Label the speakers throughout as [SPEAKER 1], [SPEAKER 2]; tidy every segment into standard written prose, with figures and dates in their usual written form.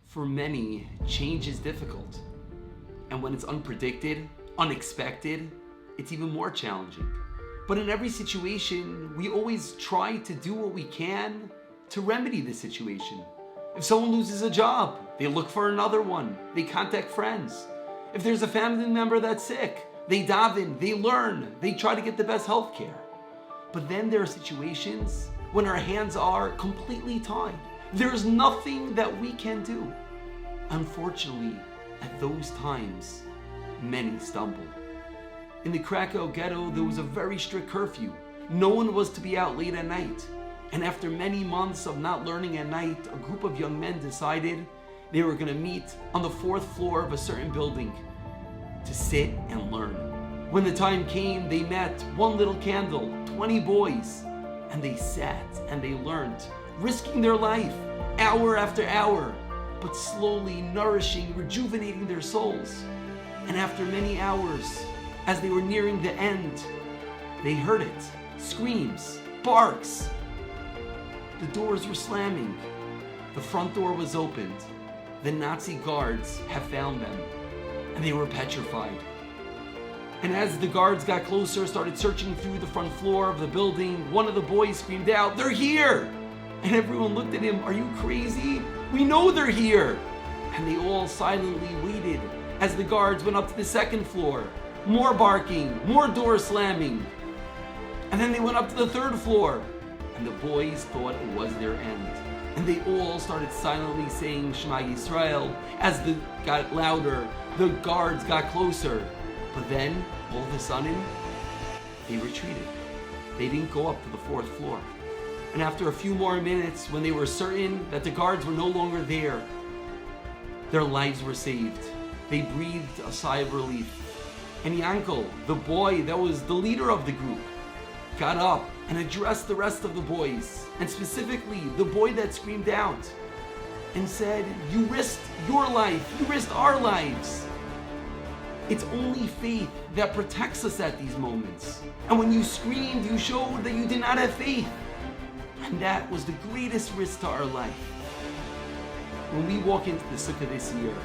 [SPEAKER 1] For many, change is difficult. And when it's unpredicted, unexpected, it's even more challenging. But in every situation, we always try to do what we can to remedy the situation. If someone loses a job, they look for another one. They contact friends. If there's a family member that's sick, they daven, they learn, they try to get the best health care. But then there are situations when our hands are completely tied. There's nothing that we can do. Unfortunately, at those times, many stumble. In the Krakow Ghetto, there was a very strict curfew. No one was to be out late at night. And after many months of not learning at night, a group of young men decided they were going to meet on the 4th floor of a certain building to sit and learn. When the time came, they met one little candle, 20 boys, and they sat and they learned, risking their life hour after hour, but slowly nourishing, rejuvenating their souls. And after many hours, as they were nearing the end, they heard it. Screams, barks. The doors were slamming. The front door was opened. The Nazi guards have found them, and they were petrified. And as the guards got closer, started searching through the front floor of the building, one of the boys screamed out, "They're here!" And everyone looked at him, "Are you crazy? We know they're here!" And they all silently waited as the guards went up to the 2nd floor. More barking, more doors slamming. And then they went up to the 3rd floor. And the boys thought it was their end. And they all started silently saying Shema Yisrael. As it got louder, the guards got closer. But then, all of a sudden, they retreated. They didn't go up to the 4th floor. And after a few more minutes, when they were certain that the guards were no longer there, their lives were saved. They breathed a sigh of relief. And Yankel, the boy that was the leader of the group, got up and addressed the rest of the boys, and specifically the boy that screamed out and said, "You risked your life, you risked our lives." It's only faith that protects us at these moments. And when you screamed, you showed that you did not have faith. And that was the greatest risk to our life. When we walk into the Sukkot this year,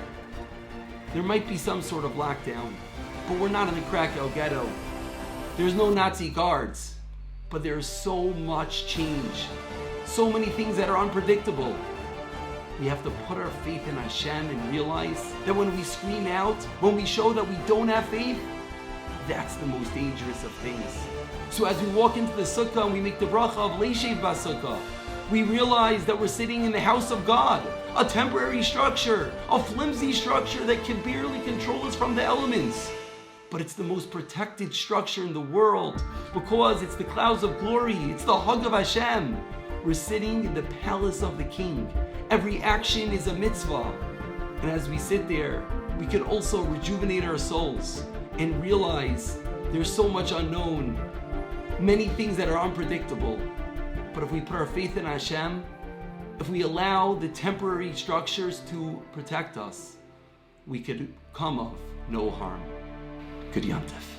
[SPEAKER 1] there might be some sort of lockdown, but we're not in the Krakow Ghetto. There's no Nazi guards, but there's so much change. So many things that are unpredictable. We have to put our faith in Hashem and realize that when we scream out, when we show that we don't have faith, that's the most dangerous of things. So as we walk into the Sukkah and we make the bracha of Leishev Basukkah, we realize that we're sitting in the house of God, a temporary structure, a flimsy structure that can barely control us from the elements. But it's the most protected structure in the world because it's the clouds of glory, it's the hug of Hashem. We're sitting in the palace of the King. Every action is a mitzvah. And as we sit there, we can also rejuvenate our souls and realize there's so much unknown, many things that are unpredictable. But if we put our faith in Hashem, if we allow the temporary structures to protect us, we could come of no harm. Good Yom Tov.